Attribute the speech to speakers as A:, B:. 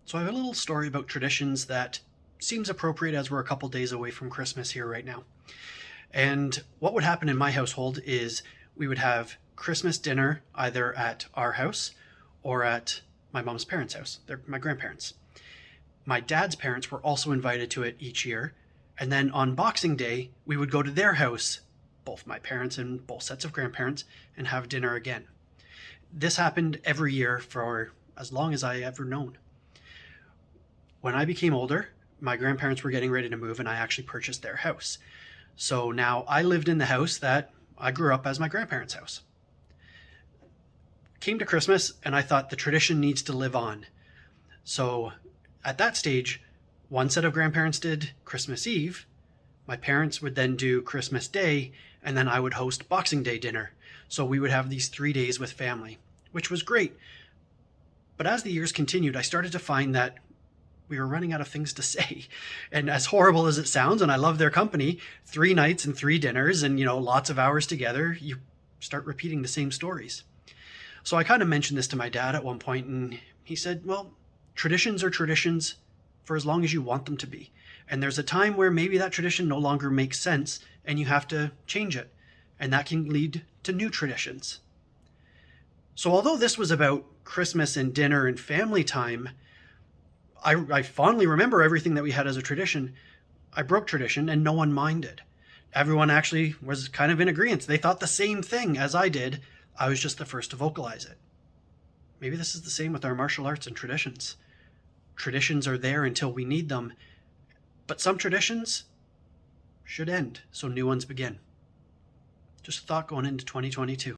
A: So I have a little story about traditions that seems appropriate as we're a couple days away from Christmas here right now. And what would happen in my household is we would have Christmas dinner either at our house or at my mom's parents' house. They're my grandparents. My dad's parents were also invited to it each year. And then on Boxing Day, we would go to their house, both my parents and both sets of grandparents, and have dinner again. This happened every year for as long as I ever known. When I became older, my grandparents were getting ready to move and I actually purchased their house. So now I lived in the house that I grew up as my grandparents' house. Came to Christmas and I thought the tradition needs to live on. So at that stage, one set of grandparents did Christmas Eve, my parents would then do Christmas Day, and then I would host Boxing Day dinner. So we would have these 3 days with family, which was great. But as the years continued, I started to find that we were running out of things to say. And as horrible as it sounds, and I love their company, 3 nights and 3 dinners and, lots of hours together, you start repeating the same stories. So I kind of mentioned this to my dad at one point, and he said, well, traditions are traditions for as long as you want them to be. And there's a time where maybe that tradition no longer makes sense and you have to change it. And that can lead to new traditions. So although this was about Christmas and dinner and family time, I fondly remember everything that we had as a tradition. I broke tradition and no one minded. Everyone actually was kind of in agreement. They thought the same thing as I did. I was just the first to vocalize it. Maybe this is the same with our martial arts and traditions. Traditions are there until we need them, but some traditions should end so new ones begin. Just a thought going into 2022.